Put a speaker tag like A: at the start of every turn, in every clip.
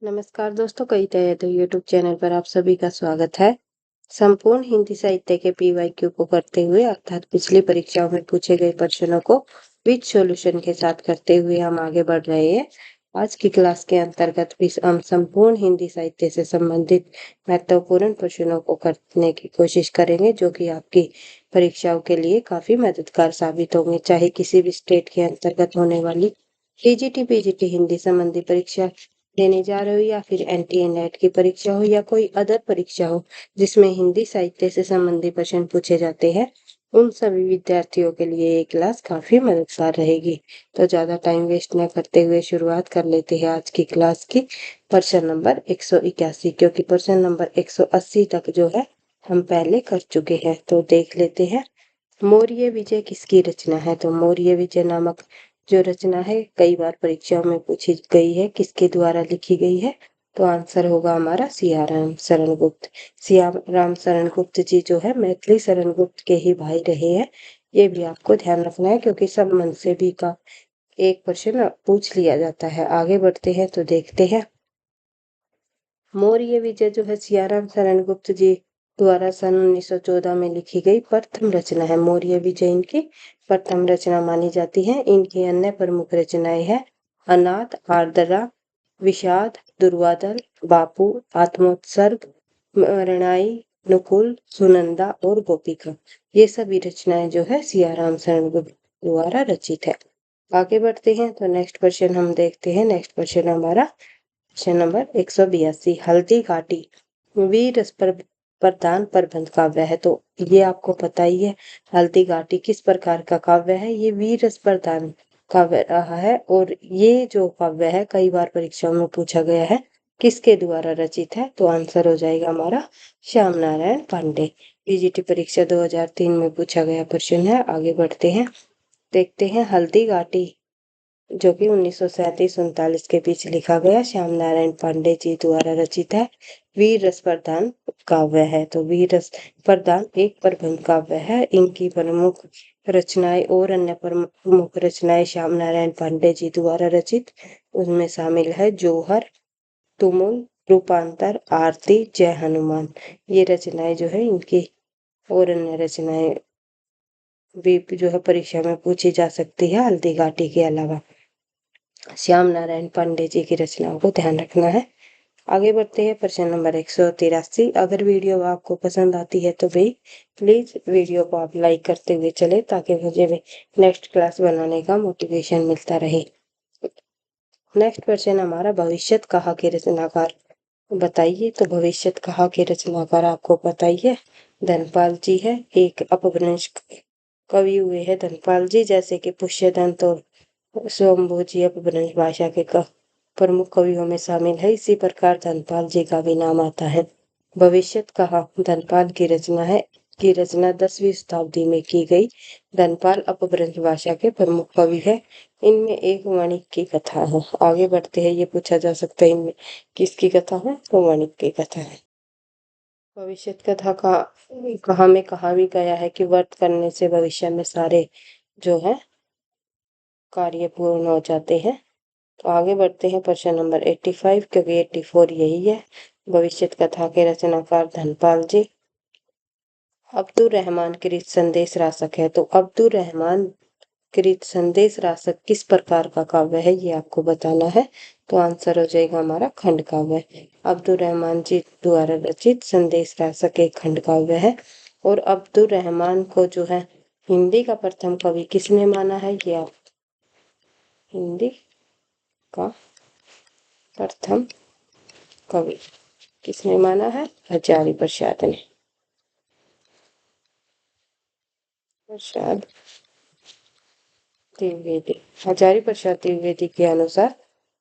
A: नमस्कार दोस्तों, कविता Yadav YouTube channel पर आप सभी का स्वागत है। संपूर्ण हिंदी साहित्य के पीवाईक्यू को करते हुए अर्थात पिछली परीक्षाओं में पूछे गए प्रश्नों को विद सॉल्यूशन के साथ करते हुए हम आगे बढ़ रहे हैं। आज की क्लास के अंतर्गत भी हम संपूर्ण हिंदी साहित्य से संबंधित महत्वपूर्ण प्रश्नों को करने की कोशिश करेंगे, जो कि आपकी परीक्षाओं के लिए काफी मददगार साबित होंगे, चाहे किसी भी स्टेट के अंतर्गत होने वाली टीजीटी पीजीटी हिंदी संबंधी परीक्षा देने जा रहे हो या फिर एनटीए नेट की परीक्षा हो या कोई अदर परीक्षा हो जिसमें हिंदी साहित्य से संबंधित प्रश्न पूछे जाते हैं। उन सभी विद्यार्थियों के लिए ये क्लास काफी मददगार रहेगी। तो ज्यादा टाइम वेस्ट न करते हुए शुरुआत कर लेते हैं आज की क्लास की प्रश्न नंबर 181, क्योंकि प्रश्न नंबर 180 तक जो है हम पहले कर चुके हैं। तो देख लेते हैं। मौर्य विजय किसकी रचना है? तो मौर्य विजय नामक जो रचना है कई बार परीक्षाओं में पूछी गई है, किसके द्वारा लिखी गई है? तो आंसर होगा हमारा सियाराम शरण गुप्त। सियाराम शरण गुप्त जी जो है मैथिली शरण गुप्त के ही भाई रहे हैं। ये भी आपको ध्यान रखना है, क्योंकि सब मन से भी का एक प्रश्न पूछ लिया जाता है। आगे बढ़ते हैं तो देखते हैं। मौर्य विजय जो है सियाराम शरण गुप्त जी द्वारा सन 1914 में लिखी गई प्रथम रचना है। मौर्य विजय इनकी प्रथम रचना मानी जाती है। इनकी अन्य प्रमुख रचनाएं हैं अनाथ, आर्द्रा, विषाद, दुर्वादल, बापू, आत्मोत्सर्ग, मरणाई, नुकुल, सुनंदा और गोपिका। ये सभी रचनाएं जो है सियाराम शरण गुप्त द्वारा रचित है। आगे बढ़ते हैं तो नेक्स्ट क्वेश्चन हम देखते हैं। नेक्स्ट क्वेश्चन हमारा क्वेश्चन नंबर 182, हल्दी घाटी वीर रस पर प्रधान प्रबंध काव्य है। तो ये आपको पता ही है हल्दी घाटी किस प्रकार का काव्य है। ये वीर रस प्रधान काव्य रहा है, और ये जो काव्य है कई बार परीक्षाओं में पूछा गया है किसके द्वारा रचित है। तो आंसर हो जाएगा हमारा श्याम नारायण पांडे। पीजीटी परीक्षा 2003 में पूछा गया प्रश्न है। आगे बढ़ते हैं, देखते हैं हल्दी घाटी जो कि 1937-39 के बीच लिखा गया श्याम नारायण पांडे जी द्वारा रचित है। वीर रस प्रधान काव्य है। तो वीर रस प्रधान एक प्रबंध काव्य है। इनकी प्रमुख रचनाएं और अन्य प्रमुख रचनाएं श्याम नारायण पांडे जी द्वारा रचित उनमें शामिल है जोहर, तुमुल, रूपांतर, आरती, जय हनुमान। ये रचनाएं जो है इनकी और अन्य रचनाएं भी जो है परीक्षा में पूछी जा सकती है हल्दी घाटी के अलावा। श्याम नारायण पांडे जी की रचनाओं को ध्यान रखना है। आगे बढ़ते हैं प्रश्न नंबर 183। अगर वीडियो आपको पसंद आती है तो भाई प्लीज वीडियो को आप लाइक करते हुए चले, ताकि मुझे भी नेक्स्ट क्लास बनाने का मोटिवेशन मिलता रहे। नेक्स्ट क्वेश्चन हमारा भविष्यत कहा के रचनाकार बताइए। तो भविष्यत कहा के रचनाकार आपको पता ही है धनपाल जी है। एक अपभ्रंश कवि हुए हैं धनपाल जी, जैसे कि पुष्यदंत और स्वयंभू जी अपभ्रंश भाषा के प्रमुख कवियों में शामिल है। इसी प्रकार धनपाल जी का भी नाम आता है। भविष्यत कहा धनपाल की रचना है। की रचना 10वीं शताब्दी में की गई। धनपाल अपभ्रंश भाषा के प्रमुख कवि है। इनमें एक माणिक की कथा है। आगे बढ़ते हैं, ये पूछा जा सकता है इनमें किसकी कथा है। तो माणिक की कथा है। भविष्यत कथा का कहा भी गया है कि व्रत करने से भविष्य में सारे जो है कार्य पूर्ण हो जाते हैं। तो आगे बढ़ते हैं प्रश्न नंबर 85, क्योंकि 84 यही है। भविष्यत कथा के रचनाकार धनपाल जी। अब्दुल रहमान कृत संदेश रासक है। तो अब्दुल रहमान कृत संदेश रासक किस प्रकार का काव्य है, ये आपको बताना है। तो आंसर हो जाएगा हमारा खंड काव्य। अब्दुल रहमान जी द्वारा रचित संदेश रासक एक खंड काव्य है। और अब्दुल रहमान को जो है हिंदी का प्रथम कवि किसने माना है, ये आप हिंदी का प्रथम कवि किसने माना है? हजारी प्रसाद ने। प्रसाद द्विवेदी। हजारी प्रसाद द्विवेदी के अनुसार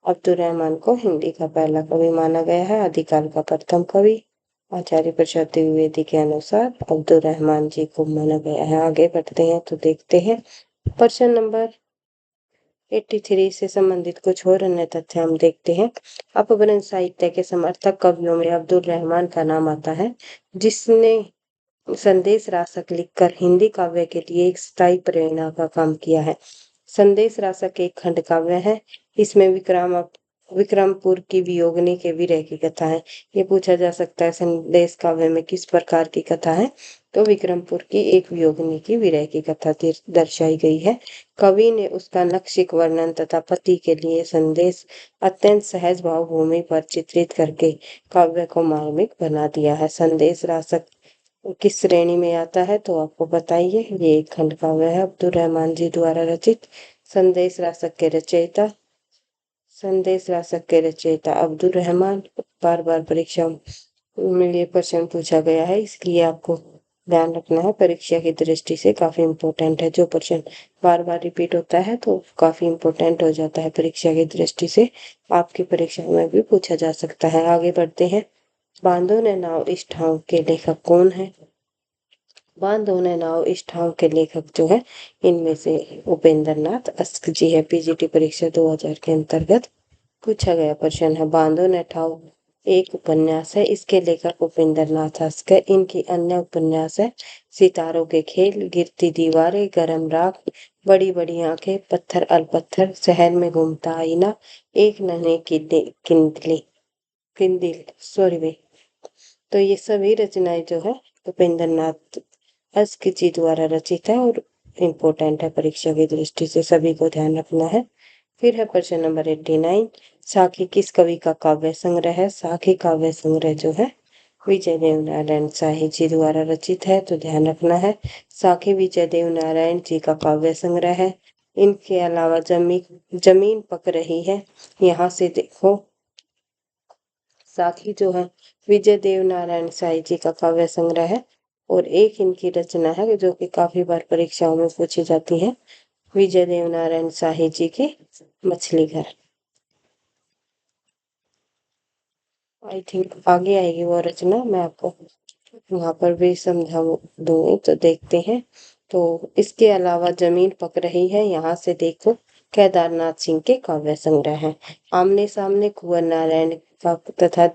A: अब्दुल रहमान को हिंदी का पहला कवि माना गया है, आदिकाल का प्रथम कवि। आचार्य प्रसाद द्विवेदी के अनुसार अब्दुल रहमान जी को माना गया है। आगे बढ़ते हैं तो देखते हैं प्रश्न नंबर 83 से संबंधित कुछ और अन्य तथ्य हम देखते हैं। अपभ्रंश साहित्य के समर्थक कवियों में अब्दुल रहमान का नाम आता है, जिसने संदेश रासक लिखकर हिंदी काव्य के लिए एक स्थायी प्रेरणा का काम किया है। संदेश रासक एक खंड काव्य है। इसमें विक्रमपुर की वियोगिनी के विरह की कथा है। ये पूछा जा सकता है संदेश काव्य में किस प्रकार की कथा है, तो विक्रमपुर की एक वियोगिनी की विरह की कथा दर्शाई गई है। कवि ने उसका नक्षिक वर्णन तथा पति के लिए संदेश अत्यंत सहज भाव भूमि पर चित्रित करके काव्य को मार्मिक बना दिया है। संदेश रासक किस श्रेणी में आता है, तो आपको बताइए। ये एक खंड काव्य है, अब्दुल रहमान जी द्वारा रचित। संदेश रासक के रचयिता अब्दुल रहमान। बार बार परीक्षा में ये प्रश्न पूछा गया है, इसलिए आपको ध्यान रखना है। परीक्षा की दृष्टि से काफी इम्पोर्टेंट है। जो प्रश्न बार बार रिपीट होता है तो काफी इम्पोर्टेंट हो जाता है परीक्षा की दृष्टि से। आपकी परीक्षा में भी पूछा जा सकता है। आगे बढ़ते हैं। बांधो ने नाव इस ठाव के लेखक कौन है? बांधो ने नाव इस ठाव के लेखक जो है, इनमें से उपेंद्र नाथ अस्क जी है। पीजीटी परीक्षा 2000 के अंतर्गत पूछा गया प्रश्न है। बांधो ने ठाव एक उपन्यास है, इसके लेखक उपेंद्र नाथ अस्क है। इनकी अन्य उपन्यास है सितारों के खेल, गिरती दीवारें, गरम राख, बड़ी बड़ी आंखें, पत्थर अलपत्थर, शहर में घूमता आईना, एक नन्हे किंदली किंदिल सॉरी वे। तो ये सभी रचनाएं जो है उपेंद्र नाथ अस्क जी द्वारा रचित है और इम्पोर्टेंट है परीक्षा की दृष्टि से, सभी को ध्यान रखना है। फिर है प्रश्न नंबर 89। साखी किस कवि का काव्य संग्रह है? साखी काव्य संग्रह जो है विजय देव नारायण शाही जी द्वारा रचित है, तो ध्यान रखना है। साखी विजय देव नारायण जी का काव्य संग्रह है। इनके अलावा जमीन पक रही है, यहाँ से देखो, साखी जो है विजय देव नारायण साई जी का काव्य संग्रह है। और एक इनकी रचना है जो कि काफी बार परीक्षाओं में पूछी जाती है, विजय देव नारायण साही जी की मछली घर। आई थिंक आगे आएगी वो रचना, मैं आपको वहां पर भी समझा दूंगी, तो देखते हैं। तो इसके अलावा जमीन पक रही है, यहाँ से देखो, केदारनाथ सिंह के काव्य संग्रह है। आमने सामने कुंवर नारायण का तथा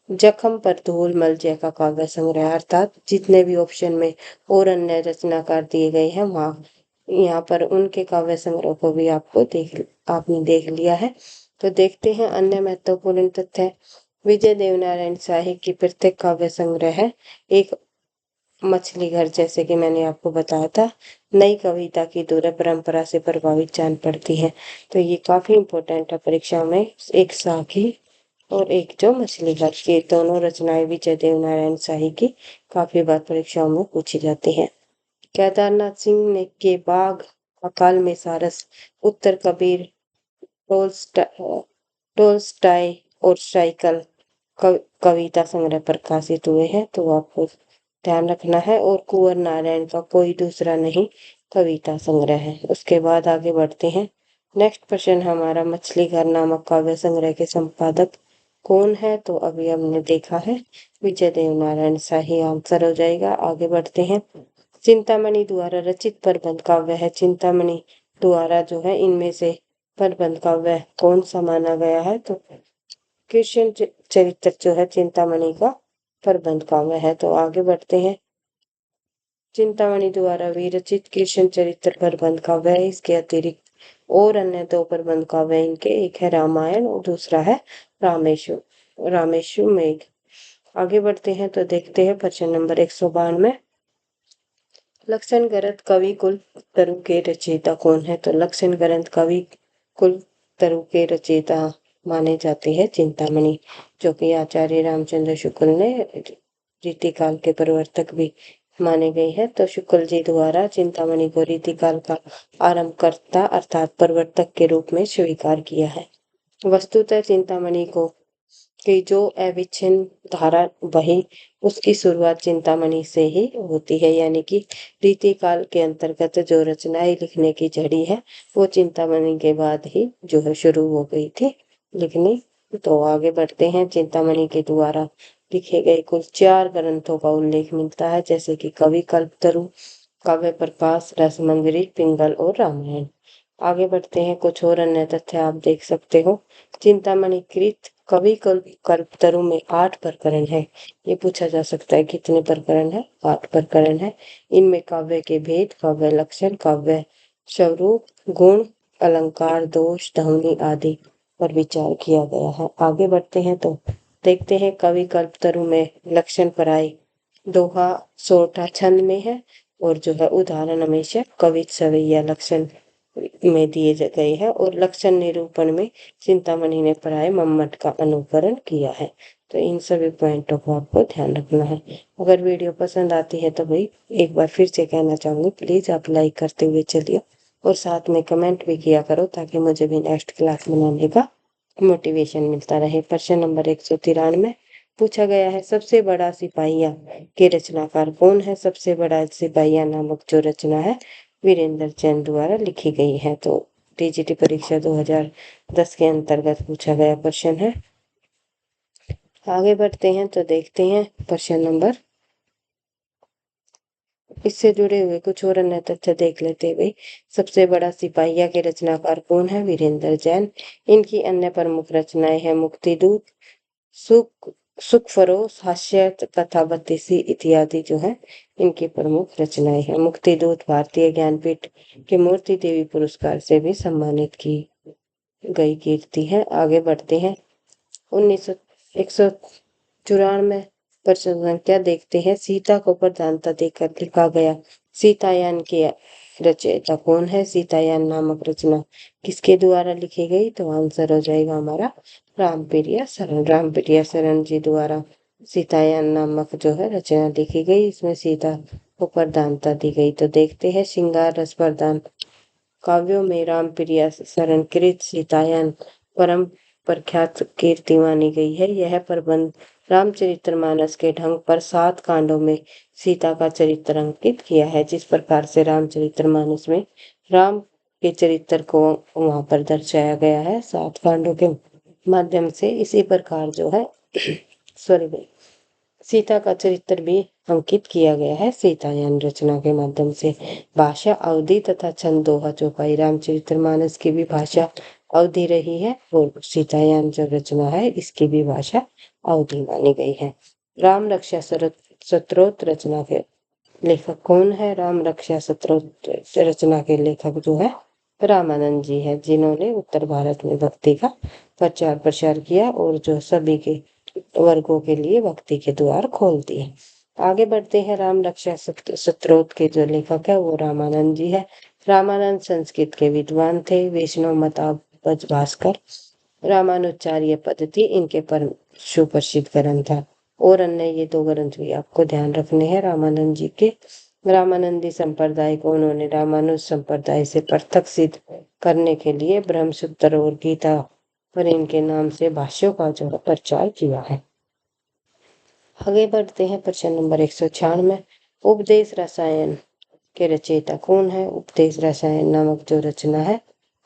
A: जखम पर धूल मल जय का काव्य संग्रह, अर्थात जितने भी ऑप्शन में और अन्य रचनाकार दिए गए हैं वहाँ यहाँ पर उनके काव्य संग्रह को भी आपने देख लिया है। तो देखते हैं अन्य महत्वपूर्ण तथ्य। विजय देवनारायण शाही की प्रत्येक काव्य संग्रह है एक मछली घर, जैसे कि मैंने आपको बताया था, नई कविता की दूर परंपरा से प्रभावित जान पड़ती है। तो ये काफी इंपॉर्टेंट है परीक्षा में। एक साखी और एक जो मछली घर, ये दोनों रचनाएं विजय देवनारायण शाही की काफी बार परीक्षाओं में पूछी जाती हैं। केदारनाथ सिंह ने के बाग, अकाल में सारस, उत्तर कबीर, टोल्स्टाय और साइकिल कविता संग्रह प्रकाशित हुए हैं, तो आपको ध्यान रखना है। और कुंवर नारायण का कोई दूसरा नहीं कविता संग्रह है। उसके बाद आगे बढ़ते हैं। नेक्स्ट प्रश्न हमारा, मछली घर नामक काव्य संग्रह के संपादक कौन है? तो अभी हमने देखा है विजय देव नारायण शाही आंसर हो जाएगा। आगे बढ़ते हैं। चिंतामणि द्वारा रचित प्रबंध काव्य है। चिंतामणि द्वारा जो है इनमें से प्रबंध काव्य कौन सा माना गया है? तो कृष्ण चरित्र जो है चिंतामणि का प्रबंध काव्य है। तो आगे बढ़ते हैं। चिंतामणि द्वारा विरचित कृष्ण चरित्र प्रबंध काव्य है। इसके अतिरिक्त और अन्य दो प्रबंध काव्य इनके, एक है रामायण और दूसरा है रामेशु मेघ। आगे बढ़ते हैं तो देखते हैं प्रश्न नंबर 192। लक्षण ग्रंथ कवि कुल तरु के रचयिता कौन है? तो लक्षण ग्रंथ कवि कुल तरु के रचयिता माने जाते हैं चिंतामणि, जो कि आचार्य रामचंद्र शुक्ल ने रीतिकाल के प्रवर्तक भी माने गए हैं। तो शुक्ल जी द्वारा चिंतामणि को रीतिकाल का आरंभकर्ता अर्थात प्रवर्तक के रूप में स्वीकार किया है। वस्तुतः चिंतामणि को की जो अविच्छिन्न धारा बही, उसकी शुरुआत चिंतामणि से ही होती है, यानी कि रीतिकाल के अंतर्गत जो रचनाएं लिखने की जड़ी है वो चिंतामणि के बाद ही जो है शुरू हो गई थी लिखनी। तो आगे बढ़ते हैं। चिंतामणि के द्वारा लिखे गए कुल 4 ग्रंथों का उल्लेख मिलता है, जैसे कि कवि कल्पतरु, काव्य प्रकाश, रसमंजरी, पिंगल और रामायण। आगे बढ़ते हैं। कुछ और अन्य तथ्य आप देख सकते हो। चिंतामणि कृत कवि कल्पतरु में 8 प्रकरण है। ये पूछा जा सकता है कितने प्रकरण है? 8 प्रकरण है। इनमें काव्य के भेद, काव्य लक्षण, काव्य स्वरूप, गुण, अलंकार, दोष, ध्वनि आदि पर विचार किया गया है। आगे बढ़ते हैं तो देखते हैं कवि कल्पतरु में लक्षण पर आए। दोहा सोरठा छंद में है और जो है उदाहरण हमेशा कवि सवैया लक्षण में दिए गए हैं और लक्षण निरूपण में चिंतामणि ने पराये मम्मट का अनुकरण किया है। तो इन सभी पॉइंटों को आपको ध्यान रखना है। अगर वीडियो पसंद आती है तो भाई एक बार फिर से कहना चाहूंगी, प्लीज आप लाइक करते हुए चलिए और साथ में कमेंट भी किया करो ताकि मुझे भी नेक्स्ट क्लास बनाने का मोटिवेशन मिलता रहे। प्रश्न नंबर 193 पूछा गया है, सबसे बड़ा सिपाहिया के रचनाकार कौन है? सबसे बड़ा सिपाहिया नामक जो रचना है वीरेंद्र चंद द्वारा लिखी गई है। तो टीजीटी परीक्षा 2010 के अंतर्गत पूछा गया प्रश्न है। आगे बढ़ते हैं तो देखते हैं प्रश्न नंबर, इससे जुड़े हुए कुछ और अन्य तथ्य देख लेते हुए। सबसे बड़ा सिपाहिया के रचनाकार कौन है? वीरेंद्र जैन। इनकी अन्य प्रमुख रचनाएं हैं मुक्तिदूत, सुख सुख फरोश, हास्य कथा बत्तीसी इत्यादि जो है इनकी प्रमुख रचनाएं हैं। मुक्तिदूत भारतीय ज्ञानपीठ के मूर्ति देवी पुरस्कार से भी सम्मानित की गई कृति है। आगे बढ़ते हैं 194 प्रश्न संख्या देखते हैं, सीता को प्रधानता देकर लिखा गया सीतायान के रचयिता कौन है? सीतायान नामक रचना किसके द्वारा लिखी गई? तो आंसर हो जाएगा हमारा रामप्रिया शरण। रामप्रिया शरण जी द्वारा सीतायान नामक जो है रचना लिखी गई, इसमें सीता को प्रधानता दी गई। तो देखते हैं श्रृंगार रस प्रधान काव्यों में रामप्रिया शरण कृत सीतायान परम प्रख्यात कीर्ति मानी गई है। यह प्रबंध रामचरितमानस के ढंग पर 7 कांडों में सीता का चरित्र अंकित किया है। जिस प्रकार से रामचरितमानस में राम के चरित्र को वहां पर दर्शाया गया है 7 कांडों के माध्यम से, इसी प्रकार जो है सॉरी सीता का चरित्र भी अंकित किया गया है सीतायान रचना के माध्यम से। भाषा अवधि तथा छंद दोहा चौपाई रामचरितमानस की भी भाषा अवधि रही है और सीतायान जो रचना है इसकी भी भाषा अवधि मानी गई है। राम रक्षा स्तोत्र रचना के लेखक कौन है? राम रक्षा स्तोत्र रचना के लेखक जो है रामानंद जी है, जिन्होंने उत्तर भारत में भक्ति का प्रचार प्रसार किया और जो सभी के वर्गों के लिए भक्ति के द्वार खोलती है। आगे बढ़ते हैं, राम रक्षा स्तोत्र के जो लेखक है वो रामानंद जी है। रामानंद संस्कृत के विद्वान थे। वैष्णव मताबज भास्कर रामानुचार्य पद्धति इनके पर सुप्रसिद्ध ग्रंथ था और अन्य ये 2 ग्रंथ भी आपको ध्यान रखने हैं रामानंद जी के। रामानंदी संप्रदाय को उन्होंने रामानुज संप्रदाय से पृथक सिद्ध करने के लिए ब्रह्मसूत्र और गीता पर इनके नाम से भाष्यों का जो प्रचार किया है। आगे बढ़ते हैं प्रश्न नंबर 196 उपदेश रसायन के रचयिता कौन है? उपदेश रसायन नामक जो रचना है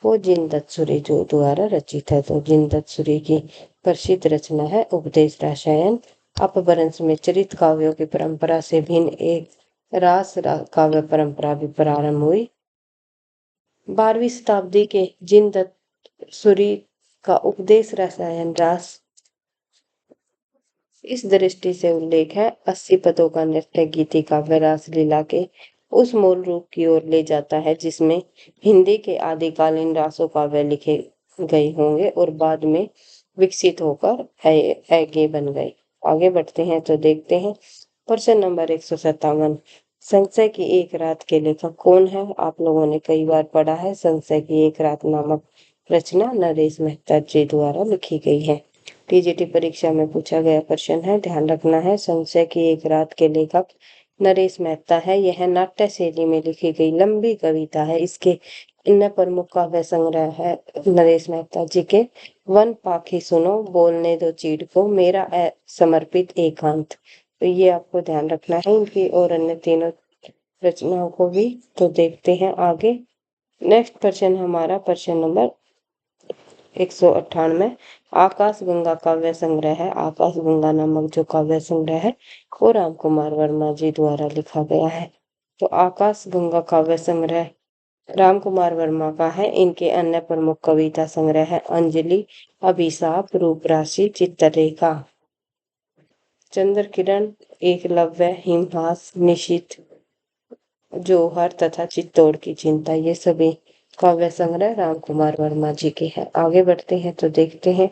A: वो जिनदत्त सूरी जो द्वारा रचित है। तो जिनदत्त सूरी की प्रसिद्ध रचना है उपदेश रसायन। अपभ्रंश में चरित काव्यों की परंपरा से भिन्न एक रास काव्य परंपरा भी प्रारंभ हुई। 12वीं शताब्दी के जिनदत्त सूरी का उपदेश रसायन रास इस दृष्टि से उल्लेख है 80 पदों का नृत्य गीति काव्य रास लीला के उस मूल रूप की ओर ले जाता है जिसमें हिंदी के आदिकालीन रासों काव्य लिखे गए होंगे और बाद में विकसित होकर ऐगे बन गए। आगे बढ़ते हैं तो देखते हैं प्रश्न नंबर 157 संशय की एक रात के लेखक कौन है? आप लोगों ने कई बार पढ़ा है। संशय की एक रात नामक रचना नरेश मेहता जी द्वारा लिखी गई है। टीजीटी परीक्षा में पूछा गया प्रश्न है, ध्यान रखना है। संशय की एक रात के लेखक नरेश मेहता है। यह नाट्य शैली में लिखी गई लंबी कविता है। इसके अन्य प्रमुख काव्य संग्रह है नरेश मेहता जी के वन पाखी सुनो, बोलने दो चीड़ को, मेरा समर्पित एकांत। तो ये आपको ध्यान रखना है इनकी और अन्य तीनों रचनाओं को भी। तो देखते हैं आगे। नेक्स्ट प्रश्न हमारा प्रश्न नंबर 198 आकाश गंगा काव्य संग्रह है। आकाश गंगा नामक जो काव्य संग्रह है वो राम कुमार वर्मा जी द्वारा लिखा गया है। तो आकाश गंगा काव्य संग्रह राम कुमार वर्मा का है। इनके अन्य प्रमुख कविता संग्रह है अंजलि, अभिशाप, रूप राशि, चित्ररेखा, चंद्र किरण, एकलव्य, हिमहास, निशित, जौहर तथा चित्तौड़ की चिंता। ये सभी काव्य संग्रह राम कुमार वर्मा जी की है। आगे बढ़ते हैं तो देखते हैं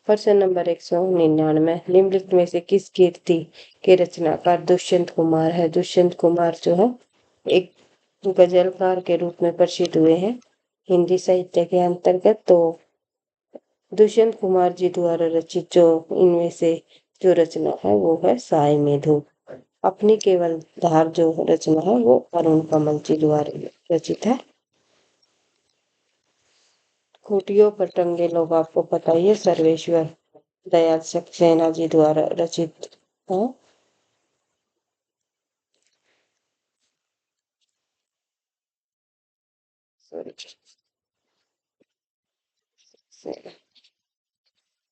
A: प्रश्न नंबर 199, निम्नलिखित में से किस कीर्ति के रचनाकार दुष्यंत कुमार है। दुष्यंत कुमार जो है एक गजलकार के रूप में प्रसिद्ध हुए हैं हिंदी साहित्य के अंतर्गत। तो दुष्यंत कुमार जी द्वारा रचित जो इनमें से जो रचना है वो है साय में धूप। अपनी केवल धार जो रचना है वो अरुण कमल जी द्वारा रचित है। खूंटियों पर टंगे लोग आपको पता ही है, सर्वेश्वर दयाल सक्सेना जी द्वारा रचित है।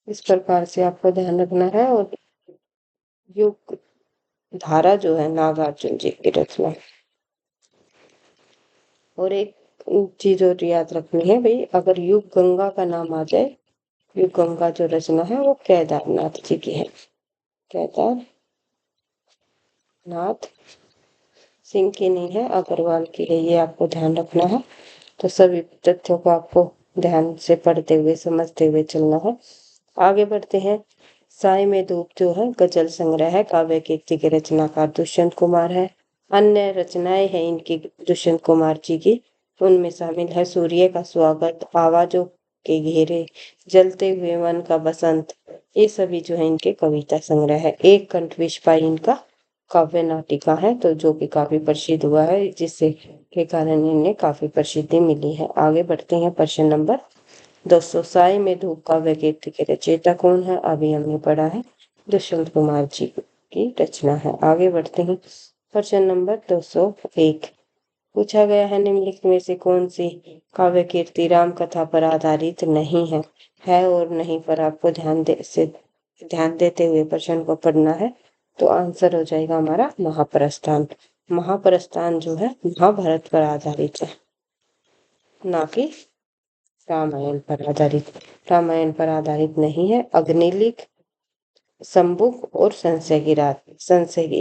A: इस प्रकार से आपको ध्यान रखना है। और युग धारा जो है नागार्जुन जी की रचना। और एक चीज और याद रखनी है भाई, अगर युग गंगा का नाम आ जाए, युग गंगा जो रचना है वो केदारनाथ जी की है। केदारनाथ सिंह की नहीं है, अग्रवाल की है, ये आपको ध्यान रखना है। तो सभी तथ्यों को आपको ध्यान से पढ़ते हुए समझते हुए चलना है। आगे बढ़ते हैं। साय में धूप जो है गजल संग्रह है, काव्य कीर्ति के रचनाकार दुष्यंत कुमार है। अन्य रचनाएं हैं इनकी दुष्यंत कुमार जी की, उनमें शामिल है सूर्य का स्वागत, आवाजों के घेरे, जलते हुए मन का बसंत। ये सभी जो है इनके कविता संग्रह है। एक कंठ विश्व इनका काव्य नाटिका है, तो जो कि काफी प्रसिद्ध हुआ है, जिससे के कारण इन्हें काफी प्रसिद्धि मिली है। आगे बढ़ते हैं प्रश्न नंबर 200, साय में धूप काव्य कीर्ति के रचयिता कौन है। अभी हमने पढ़ा है दुष्यंत कुमार जी की रचना है। आगे बढ़ते हैं प्रश्न नंबर 201, पूछा गया है निम्नलिखित में से कौन सी काव्य कीर्ति राम कथा पर आधारित नहीं है और नहीं पर आपको ध्यान देते हुए प्रश्न को पढ़ना है। तो आंसर हो जाएगा हमारा महाप्रस्थान। महाप्रस्थान जो है महाभारत पर आधारित है, ना कि रामायण पर आधारित। रामायण पर आधारित नहीं है। अग्निलिख, संबुक और संशय की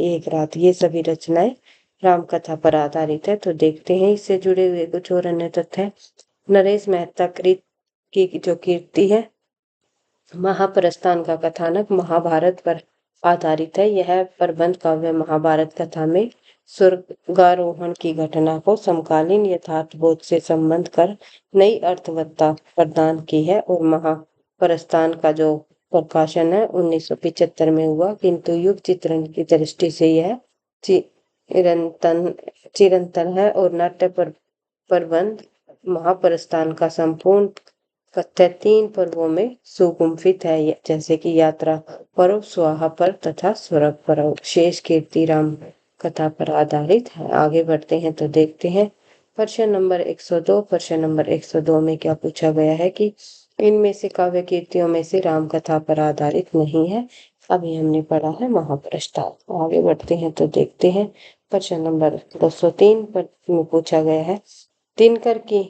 A: एक रात, ये सभी रचनाएं राम कथा पर आधारित है। तो देखते हैं इससे जुड़े हुए कुछ और अन्य तथ्य। नरेश मेहता कृत की जो कीर्ति है, महाप्रस्थान का कथानक महाभारत पर आधारित है। यह प्रबंध काव्य महाभारत कथा में स्वर्गारोहण की घटना को समकालीन यथार्थ बोध से संबंध कर नई अर्थवत्ता प्रदान की है। और महाप्रस्थान का जो प्रकाशन है 1975 में हुआ, किंतु युग चित्रण की दृष्टि से यह चिरंतन चिरंतन है। और नाट्य प्रबंध महाप्रस्थान का संपूर्ण कथ्य 3 पर्वों में सुगुम्फित है, जैसे कि यात्रा पर्व, स्वाहा पर्व तथा स्वर्ग पर्व। शेष कीर्ति राम कथा पर आधारित है। आगे बढ़ते हैं तो देखते हैं प्रश्न नंबर 102। प्रश्न नंबर 102 में क्या पूछा गया है कि इनमें से काव्य कीर्तियों में से राम कथा पर आधारित नहीं है। अभी हमने पढ़ा है महाप्रस्थान। आगे बढ़ते हैं तो देखते हैं प्रश्न नंबर 203 पर में पूछा गया है दिनकर की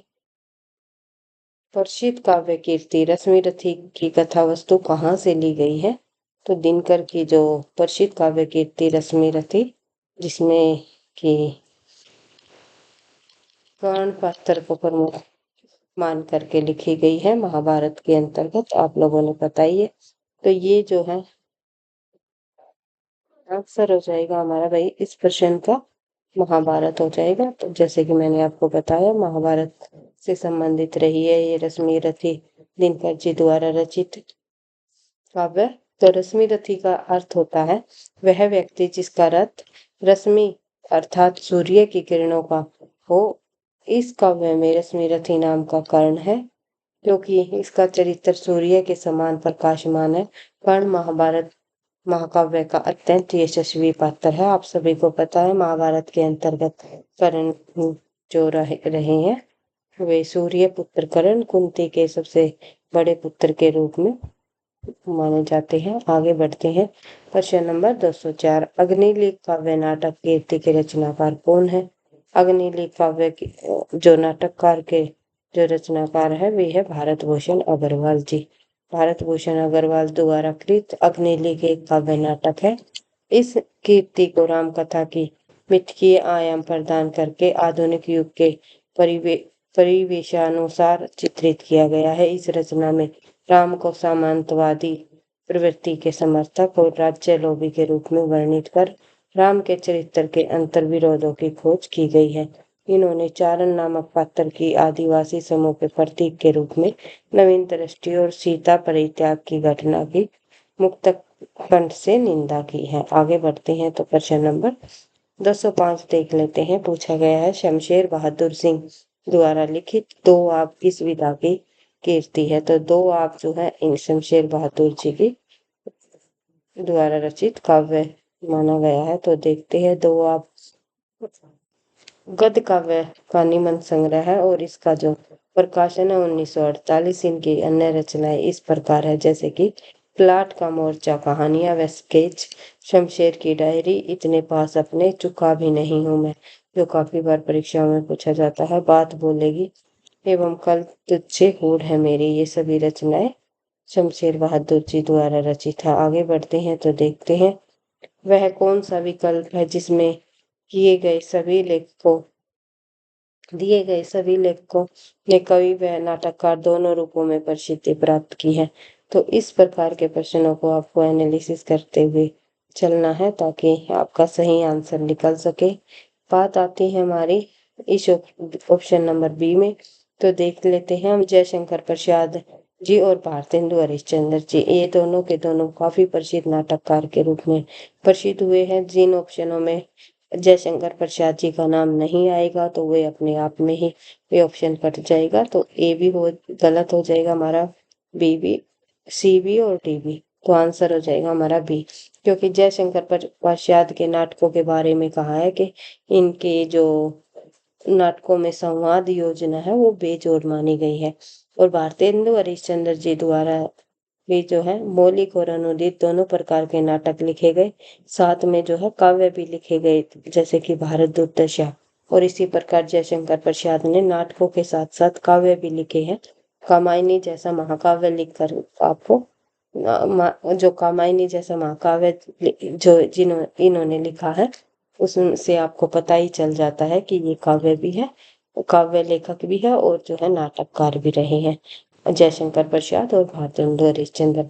A: प्रसिद्ध काव्य कीर्ति रश्मिरथी की कथा वस्तु कहाँ से ली गई है। तो दिनकर की जो प्रसिद्ध काव्य कीर्ति रश्मिरथी, जिसमें कि कर्ण पात्र को प्रमुख मान करके लिखी गई है महाभारत के अंतर्गत, आप लोगों ने पता ही है। तो ये जो है आंसर हो जाएगा हमारा भाई इस प्रश्न का महाभारत हो जाएगा। तो जैसे कि मैंने आपको बताया महाभारत से संबंधित रही है ये रश्मिरथी दिनकर जी द्वारा रचित काव्य। तो रश्मिरथी का अर्थ होता है वह व्यक्ति जिसका रथ रश्मि अर्थात सूर्य की किरणों का हो। इस काव्य में रश्मिरथी नाम का कर्ण है, क्योंकि इसका चरित्र सूर्य के समान प्रकाशमान है। कर्ण महाभारत महाकाव्य का अत्यंत यशस्वी पात्र है। आप सभी को पता है महाभारत के अंतर्गत कर्ण जो रहे हैं वे सूर्य पुत्र कर्ण कुंती के सबसे बड़े पुत्र के रूप में माने जाते हैं। आगे बढ़ते हैं प्रश्न नंबर 204, अग्निलिख काव्य नाटक कीर्ति के रचनाकार कौन है। अग्निलिख काव्य की जो नाटककार के जो रचनाकार है वे है भारत भूषण अग्रवाल जी। भारत भूषण अग्रवाल द्वारा कृत अग्निलिख एक काव्य नाटक है। इस कीर्ति को राम कथा की मिथकीय आयाम प्रदान करके आधुनिक युग के परिवेशानुसार चित्रित किया गया है। इस रचना में राम को सामंतवादी प्रवृत्ति के समर्थक और राज्य लोभी के रूप में वर्णित कर राम के चरित्र के अंतर्विरोधों की खोज की गई है। इन्होंने चारण नामक पात्र की आदिवासी समूह के प्रतीक के रूप में नवीन दृष्टि और सीता परित्याग की घटना की मुक्त कंठ से निंदा की है। आगे बढ़ते हैं तो प्रश्न नंबर 205 देख लेते हैं। पूछा गया है शमशेर बहादुर सिंह द्वारा लिखित दो आप किस विधा की कीर्ति है। तो दो आप जो है इन शमशेर बहादुर जी की द्वारा रचित काव्य माना गया है। तो देखते हैं दो आप गद्य काव्य का निबंध संग्रह है और इसका जो प्रकाशन है 1948। इनकी अन्य रचनाएं इस प्रकार है जैसे कि प्लाट का मोर्चा, कहानियां व स्केच, शमशेर की डायरी, इतने पास अपने, चुका भी नहीं हूं मैं, जो काफी बार परीक्षा में पूछा जाता है, बात बोलेगी एवं कल तुझसे होड़ है मेरी। ये सभी रचनाएं शमशेर बहादुर जी द्वारा रचित है। आगे बढ़ते हैं तो देखते हैं वह कौन सा विकल्प है जिसमें दिए गए सभी लेखकों ने कवि व नाटककार दोनों रूपों में प्रसिद्धि प्राप्त की है। तो इस प्रकार के प्रश्नों को आपको एनालिसिस करते हुए चलना है ताकि आपका सही आंसर निकल सके। बात आती है हमारी इस ऑप्शन नंबर बी में। तो देख लेते हैं हम जयशंकर प्रसाद जी और भारतेंदु हरिश्चंद्र जी, ये दोनों के दोनों काफी प्रसिद्ध नाटककार के रूप में प्रसिद्ध हुए हैं। जिन ऑप्शनों में जयशंकर प्रसाद जी का नाम नहीं आएगा तो वे अपने आप में ही वे ऑप्शन कट जाएगा। तो ए भी हो गलत हो जाएगा हमारा, बी भी, सी भी और डी भी। तो आंसर हो जाएगा हमारा बी, क्योंकि जयशंकर प्रसाद के नाटकों के बारे में कहा है कि इनके जो नाटकों में संवाद योजना है वो बेजोड़ मानी गई है। और भारतेंदु हरिश्चंद्र जी द्वारा भी जो है मौलिक और अनुदित दोनों प्रकार के नाटक लिखे गए, साथ में जो है काव्य भी लिखे गए जैसे कि भारत दुर्दशा। और इसी प्रकार जयशंकर प्रसाद ने नाटकों के साथ साथ काव्य भी लिखे हैं। कामायनी जैसा महाकाव्य लिखकर आपको जो कामायनी जैसा महाकाव्य जो इन्होंने लिखा है उससे आपको पता ही चल जाता है कि ये काव्य भी है, काव्य लेखक भी है और जो है नाटककार भी रहे हैं जयशंकर प्रसाद और भारतेंदु हरिश्चंद्र।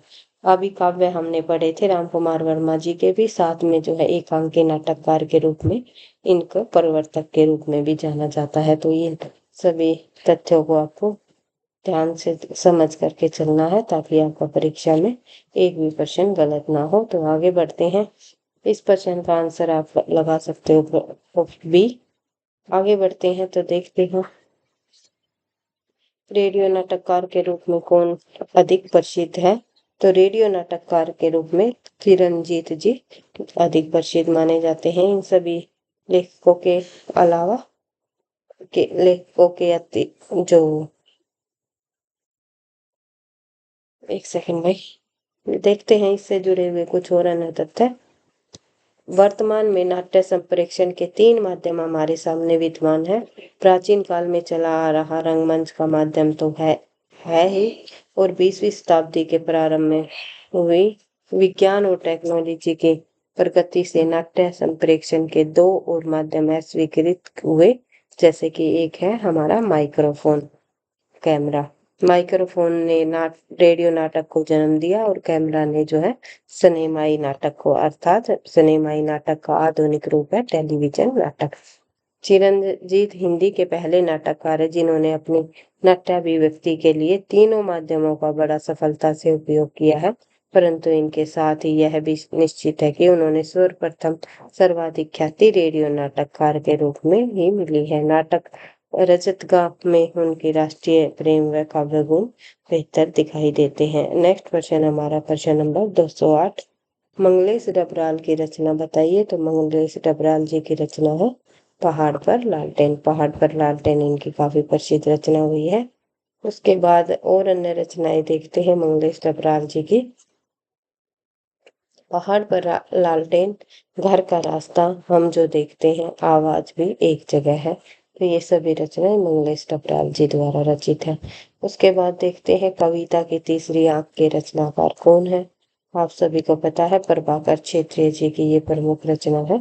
A: अभी काव्य हमने पढ़े थे राम कुमार वर्मा जी के भी, साथ में जो है एकांकी नाटककार के रूप में इनको प्रवर्तक के रूप में भी जाना जाता है। तो ये सभी तथ्यों को आपको ध्यान से समझ करके चलना है ताकि आपका परीक्षा में एक भी प्रश्न गलत ना हो। तो आगे बढ़ते हैं। इस प्रश्न का आंसर आप लगा सकते हो बी। आगे बढ़ते हैं तो देखते हैं रेडियो नाटककार के रूप में कौन अधिक प्रसिद्ध है। तो रेडियो नाटककार के रूप में किरणजीत जी अधिक प्रसिद्ध माने जाते हैं। इन सभी लेखकों के अलावा लेखकों के जो एक सेकंड भाई देखते हैं इससे जुड़े हुए कुछ और अन्य तथ्य। वर्तमान में नाट्य संप्रेक्षण के 3 माध्यम हमारे सामने विद्यमान है। प्राचीन काल में चला आ रहा रंगमंच का माध्यम तो है ही, और 20वीं शताब्दी के प्रारंभ में हुई विज्ञान और टेक्नोलॉजी के प्रगति से नाट्य संप्रेक्षण के 2 और माध्यम स्वीकृत हुए, जैसे कि एक है हमारा माइक्रोफोन कैमरा। माइक्रोफोन ने रेडियो नाटक को जन्म दिया और कैमरा ने जो है सिनेमाई नाटक को, अर्थात सिनेमाई नाटक का आधुनिक रूप है टेलीविजन नाटक। चिरंजीत हिंदी के पहले नाटककार है जिन्होंने अपनी नाट्याभिव्यक्ति के लिए तीनों माध्यमों का बड़ा सफलता से उपयोग किया है, परंतु इनके साथ ही यह भी निश्चित है कि उन्होंने सर्वप्रथम सर्वाधिक ख्याति रेडियो नाटककार के रूप में ही मिली है। नाटक रजतगाह में उनके राष्ट्रीय प्रेम व काव्य गुण बेहतर दिखाई देते हैं। नेक्स्ट क्वेश्चन हमारा प्रश्न नंबर 208। मंगलेश डबराल की रचना बताइए। तो मंगलेश डबराल जी की रचना है पहाड़ पर लालटेन। पहाड़ पर लालटेन इनकी काफी प्रसिद्ध रचना हुई है। उसके बाद और अन्य रचनाएं देखते हैं मंगलेश डबराल जी की। पहाड़ पर लालटेन, घर का रास्ता, हम जो देखते हैं, आवाज भी एक जगह है। तो ये सभी रचनाएं मंगलेश डबराल जी द्वारा रचित है। उसके बाद देखते हैं कविता की तीसरी आंख के रचनाकार कौन है। आप सभी को पता है प्रभाकर क्षेत्रीय जी की ये प्रमुख रचना है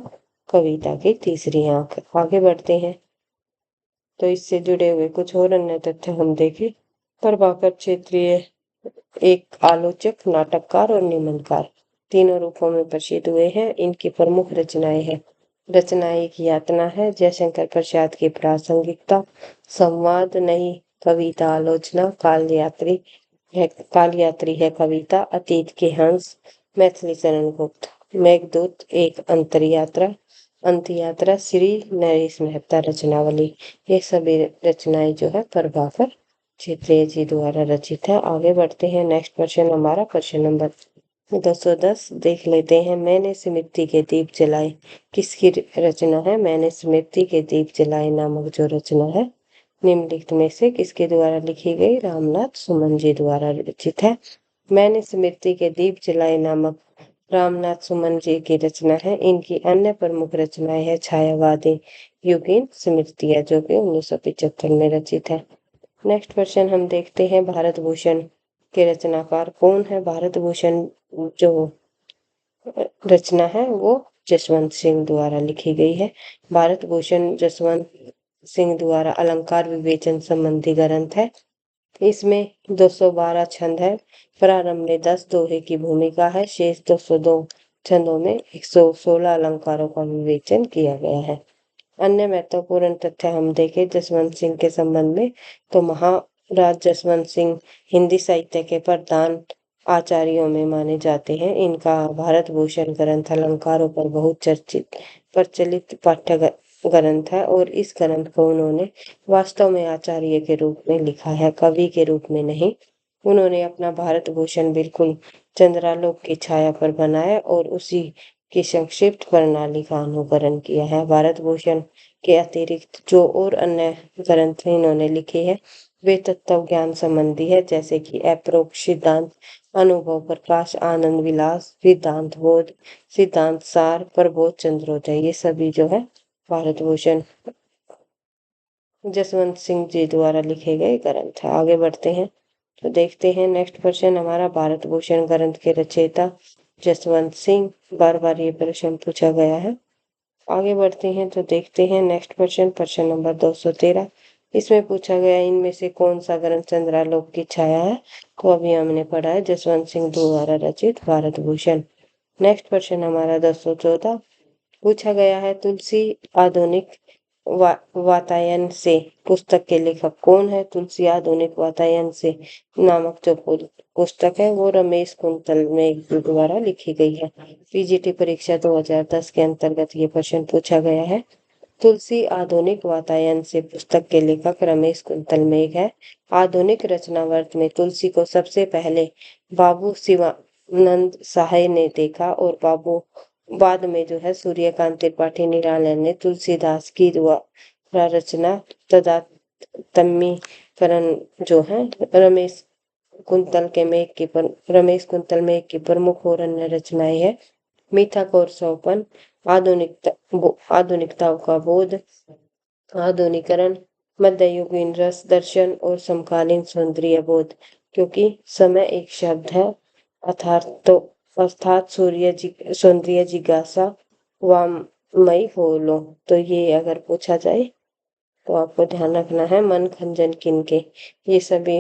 A: कविता की तीसरी आंख। आगे बढ़ते हैं। तो इससे जुड़े हुए कुछ और अन्य तथ्य हम देखें। प्रभाकर क्षेत्रीय एक आलोचक, नाटककार और निबंधकार, तीनों रूपों में प्रसिद्ध हुए हैं। इनकी प्रमुख रचनाएं हैं। रचना एक यातना है, जयशंकर प्रसाद की प्रासंगिकता, संवाद नहीं कविता आलोचना, काल यात्री है कविता, अतीत के हंस, मैथिली शरण गुप्त, मेघदूत एक अंत यात्रा, श्री नरेश मेहता रचनावली। ये सभी रचनाएं जो है प्रभाकर क्षेत्रीय जी द्वारा रचित है। आगे बढ़ते हैं। नेक्स्ट क्वेश्चन हमारा क्वेश्चन नंबर 210 देख लेते हैं। मैंने स्मृति के दीप जलाए किसकी रचना है? मैंने स्मृति के दीप जलाए नामक जो रचना है निम्नलिखित में से किसके द्वारा लिखी गई? रामनाथ सुमन जी द्वारा रचित है। मैंने स्मृति के दीप जलाए नामक रामनाथ सुमन जी की रचना है। इनकी अन्य प्रमुख रचनाएं है छायावादी युगीन स्मृतियां, जो कि 1975 में रचित है। नेक्स्ट क्वेश्चन हम देखते हैं। भारत भूषण के रचनाकार कौन है? भारत भूषण जो रचना है वो जसवंत सिंह द्वारा लिखी गई है। भारत भूषण जसवंत सिंह द्वारा अलंकार विवेचन संबंधी ग्रंथ है। इसमें 212 छंद है। प्रारंभ में 10 दोहे की भूमिका है। शेष 202 छंदों में 116 अलंकारों का विवेचन किया गया है। अन्य महत्वपूर्ण तथ्य हम देखें जसवंत सिंह के संबंध में, तो महाराज जसवंत सिंह हिंदी साहित्य के प्रधान आचार्यों में माने जाते हैं। इनका भारत भूषण ग्रंथ अलंकारों पर बहुत प्रचलित पाठ्य ग्रंथ है और इस ग्रंथ को उन्होंने वास्तव में आचार्य के रूप में लिखा है, कवि के रूप में नहीं। उन्होंने अपना भारत भूषण बिल्कुल चंद्रालोक की छाया पर बनाया और उसी की संक्षिप्त प्रणाली का अनुकरण किया है। भारत भूषण के अतिरिक्त जो और अन्य ग्रंथ इन्होंने लिखे हैं वे तत्व ज्ञान संबंधी है, जैसे कि अप्रोक्ष सिद्धांत, अनुभव प्रकाश, आनंद विलास, सिद्धांत बोध, सिद्धांत सार, प्रबोध चंद्रोदय। ये सभी जो है भारत भूषण जसवंत सिंह जी द्वारा लिखे गए ग्रंथ है। आगे बढ़ते हैं तो देखते हैं नेक्स्ट क्वेश्चन हमारा। भारत भूषण ग्रंथ के रचयिता जसवंत सिंह, बार बार ये प्रश्न पूछा गया है। आगे बढ़ते हैं तो देखते हैं नेक्स्ट क्वेश्चन, प्रश्न नंबर 213। इसमें पूछा गया इनमें से कौन सा ग्रंथ चंद्रालोक की छाया है? तो अभी हमने पढ़ा है जसवंत सिंह द्वारा रचित भारत भूषण। नेक्स्ट क्वेश्चन हमारा 214 पूछा गया है तुलसी आधुनिक वातायन से पुस्तक के लेखक कौन है? तुलसी आधुनिक वातायन से नामक जो पुस्तक है वो रमेश कुंतल में द्वारा लिखी गई है। पीजीटी परीक्षा 2010 के अंतर्गत ये प्रश्न पूछा गया है। तुलसी आधुनिक वातायन से पुस्तक के लेखक रमेश कुंतल मेघ है। आधुनिक रचनावर्त में तुलसी को सबसे पहले बाबू शिवानंद सहाय ने देखा और बाद में जो है सूर्यकांत त्रिपाठी निराला ने तुलसीदास की रचना तदात्म्यीकरण जो है रमेश कुंतल मेघ की प्रमुख और अन्य रचनाएं है मिथक और सौपन, आधुनिकताओं का बोध, आधुनिकरण, मध्ययुगीन रस दर्शन और समकालीन सौंदर्य बोध। क्योंकि समय एक शब्द है अर्थात सौंदर्य जिज्ञासा वाममयी हो लो। तो ये अगर पूछा जाए तो आपको ध्यान रखना है मन खंजन किनके। ये सभी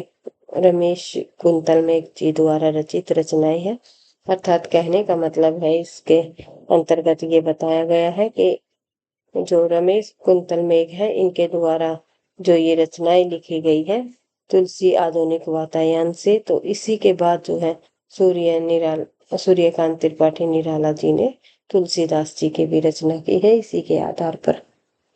A: रमेश कुंतल मेघ जी द्वारा रचित रचनाएं हैं। अर्थात कहने का मतलब है इसके अंतर्गत ये बताया गया है कि जो रमेश कुंतल मेघ है इनके द्वारा जो ये रचनाएं लिखी गई है तुलसी आधुनिक वातायन से, तो इसी के बाद जो है सूर्यकांत त्रिपाठी निराला जी ने तुलसीदास जी की भी रचना की है इसी के आधार पर।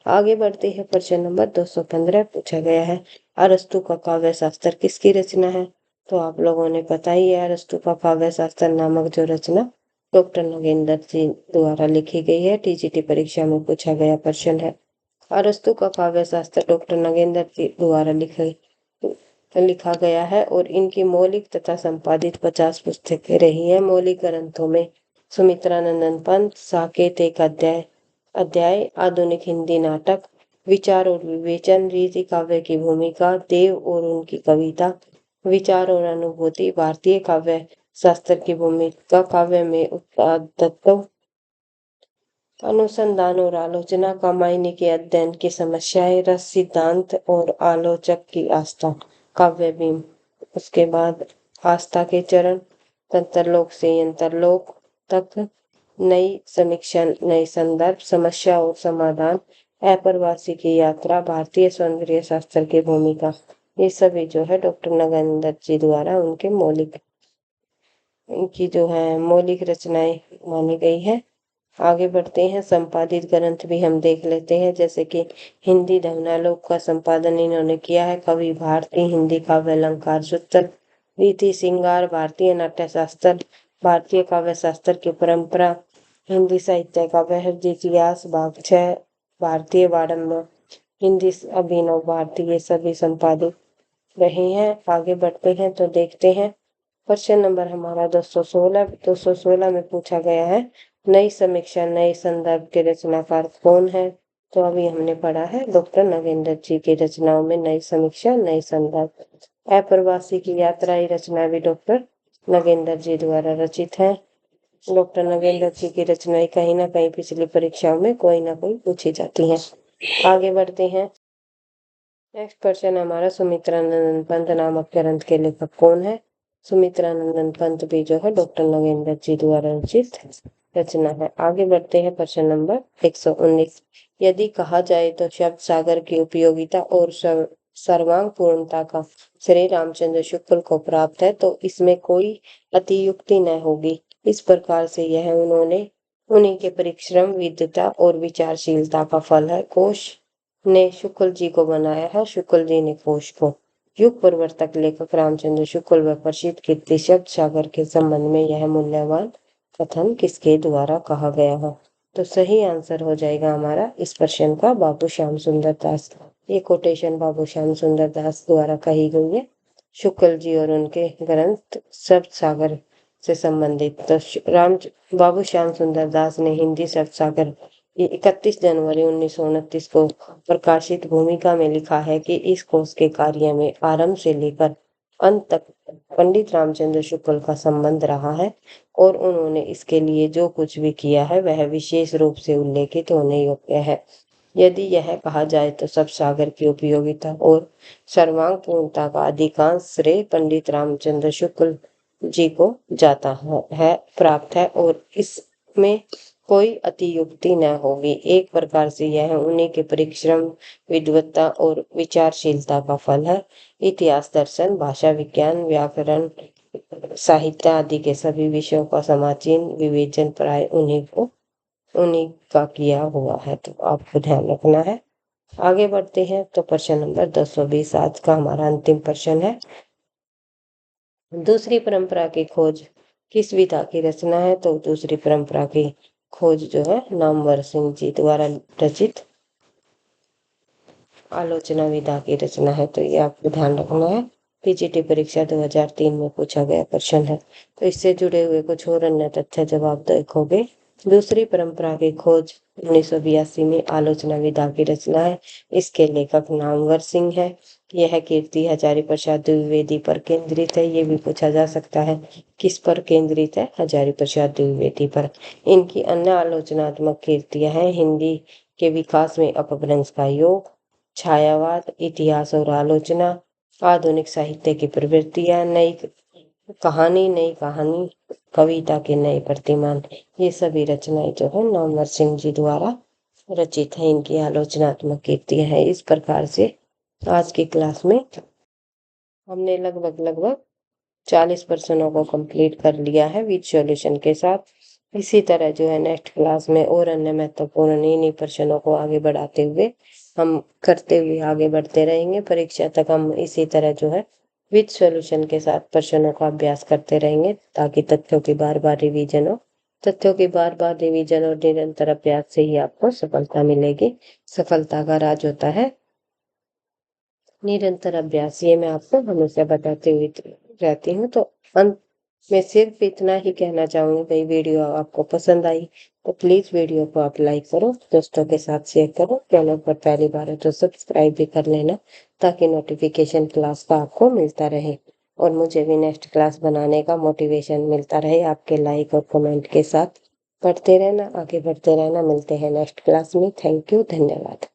A: आगे बढ़ते हैं। प्रश्न नंबर 215 पूछा गया है अरस्तु का काव्य शास्त्र किसकी रचना है? तो आप लोगों ने पता ही है अरस्तु का काव्य शास्त्र नामक जो रचना डॉक्टर नगेंद्र जी द्वारा लिखी गई है। टीजीटी परीक्षा में पूछा गया प्रश्न है। अरस्तु का काव्य शास्त्र डॉक्टर नगेंद्र जी द्वारा लिखा गया है और इनकी मौलिक तथा संपादित 50 पुस्तकें रही हैं। मौलिक ग्रंथों में सुमित्रानंदन पंत, साकेत एक अध्याय, आधुनिक हिंदी नाटक, विचार और विवेचन, रीति काव्य की भूमिका, देव और उनकी कविता, विचार और अनुभूति, भारतीय काव्य शास्त्र की भूमिका, काव्य में उत्पादत्व, अनुसंधान और आलोचना का मायने के अध्ययन की समस्याएं, रस सिद्धांत और आलोचक की आस्था, काव्य बीम। उसके बाद आस्था के चरण, तंत्रलोक से यंत्रलोक तक, नई समीक्षा, नई संदर्भ, समस्या और समाधान, अप्रवासी की यात्रा, भारतीय सौंदर्य शास्त्र की भूमिका। ये सभी जो है डॉक्टर नगेंद्र जी द्वारा उनकी जो है मौलिक रचनाएं मानी गई है। आगे बढ़ते हैं, संपादित ग्रंथ भी हम देख लेते हैं, जैसे कि हिंदी ध्वन्यालोक का संपादन इन्होंने किया है कवि भारती, हिंदी काव्य अलंकार सूत्र, रीति श्रृंगार, भारतीय नाट्य शास्त्र, भारतीय काव्य शास्त्र की परंपरा, हिंदी साहित्य का बहर इतिहास भाग 6, भारतीय वाडम्बर, हिंदी अभिनव भारती, ये सभी संपादित रहे हैं। आगे बढ़ते हैं तो देखते हैं क्वेश्चन नंबर हमारा 216 में पूछा गया है, नई समीक्षा नए संदर्भ के रचनाकार कौन है। तो अभी हमने पढ़ा है डॉक्टर नगेंद्र जी की रचनाओं में नई समीक्षा नए संदर्भ। अप्रवासी की यात्रा की रचना भी डॉक्टर नगेंद्र जी द्वारा रचित है। डॉक्टर नगेंद्र जी की रचनाएं कहीं ना कहीं पिछली परीक्षाओं में कोई ना कोई पूछी जाती हैं। आगे बढ़ते हैं, नेक्स्ट क्वेश्चन हमारा, सुमित्रानंदन पंत नामक ग्रंथ के लेखक कौन है। सुमित्रानंदन पंत भी जो है डॉक्टर नगेंद्र जी द्वारा रचित रचना है। आगे बढ़ते हैं, प्रश्न नंबर 119, यदि कहा जाए तो शब्द सागर की उपयोगिता और सर्वांग पूर्णता का श्री रामचंद्र शुक्ल को प्राप्त है तो इसमें कोई अतियुक्ति न होगी। इस प्रकार से यह उन्हीं के परिश्रम, विद्वता और विचारशीलता का फल है। कोश ने शुक्ल जी को बनाया है, शुक्ल जी ने कोश को। युग प्रवर्तक लेखक रामचंद्र शुक्ल व प्रसिद्ध कीर्ति शब्द सागर के संबंध में यह मूल्यवान कथन किसके द्वारा कहा गया है। तो सही आंसर हो जाएगा हमारा इस प्रश्न का बाबू श्याम सुंदर दास। ये कोटेशन बाबू श्याम सुंदर दास द्वारा कही गई है, शुक्ल जी और उनके ग्रंथ शब्द सागर से संबंधित। तो बाबू श्याम सुंदर दास ने हिंदी शब्द सागर ये 31 जनवरी 1929 को प्रकाशित भूमिका में लिखा है कि इस कोश के कार्य में आरंभ से लेकर अंत तक पंडित रामचंद्र शुक्ल का संबंध रहा है और उन्होंने इसके लिए जो कुछ भी किया है वह विशेष रूप से उल्लेखित होने योग्य है। यदि यह कहा जाए तो सब सागर की उपयोगिता और सर्वांग पूर्णता का अधिकांश श्रेय पंडित रामचंद्र शुक्ल जी को जाता है प्राप्त है और इसमें कोई अतियुक्ति न होगी। एक प्रकार से यह उन्हीं के परिश्रम, विद्वत्ता और विचारशीलता का फल है। इतिहास, दर्शन, भाषा विज्ञान, व्याकरण, साहित्य आदि के सभी विषयों का समाचीन विवेचन प्राय उन्हीं का किया हुआ है, तो आपको ध्यान रखना है। आगे बढ़ते हैं तो प्रश्न नंबर 220 आज का हमारा अंतिम प्रश्न है, दूसरी परंपरा की खोज किस विधा की रचना है। तो दूसरी परंपरा की खोज जो है नामवर सिंह जी द्वारा रचित आलोचना विधा की रचना है। तो ये आपको ध्यान रखना है, पीजीटी परीक्षा 2003 में पूछा गया प्रश्न है। तो इससे जुड़े हुए कुछ और अन्य तथ्य जवाब देखोगे। दूसरी परंपरा की खोज 1982 में आलोचना विधा की रचना है। इसके लेखक नामवर सिंह है। यह कीर्ति हजारी प्रसाद द्विवेदी पर केंद्रित है। ये भी पूछा जा सकता है किस पर केंद्रित है, हजारी प्रसाद द्विवेदी पर। इनकी अन्य आलोचनात्मक कीर्तियां हैं, हिंदी के विकास में अपभ्रंश का योग, छायावाद, इतिहास और आलोचना, आधुनिक साहित्य की प्रवृत्तियां, नई कहानी, कविता के नए प्रतिमान। ये सभी रचनाएं जो है नामवर सिंह जी द्वारा रचित है। इनकी आलोचनात्मक कीर्तियां हैं। इस प्रकार से आज की क्लास में हमने लगभग 40 प्रश्नों को कंप्लीट कर लिया है विद सॉल्यूशन के साथ। इसी तरह जो है नेक्स्ट क्लास में और अन्य महत्वपूर्ण इन्हीं प्रश्नों को आगे बढ़ाते हुए हम करते हुए आगे बढ़ते रहेंगे। परीक्षा तक हम इसी तरह जो है विद सॉल्यूशन के साथ प्रश्नों का अभ्यास करते रहेंगे ताकि तथ्यों की बार बार रिवीजन हो। तथ्यों की बार बार रिवीजन और निरंतर अभ्यास से ही आपको सफलता मिलेगी। सफलता का राज होता है निरंतर अभ्यास, ये मैं आपको हमेशा बताती हुई रहती हूँ। तो अंत में सिर्फ इतना ही कहना चाहूंगी, भाई वीडियो आपको पसंद आई तो प्लीज वीडियो को आप लाइक करो, दोस्तों के साथ शेयर करो, चैनल पर पहली बार है तो सब्सक्राइब भी कर लेना ताकि नोटिफिकेशन क्लास का आपको मिलता रहे और मुझे भी नेक्स्ट क्लास बनाने का मोटिवेशन मिलता रहे आपके लाइक और कमेंट के साथ। पढ़ते रहना, आगे बढ़ते रहना। मिलते हैं नेक्स्ट क्लास में। थैंक यू, धन्यवाद।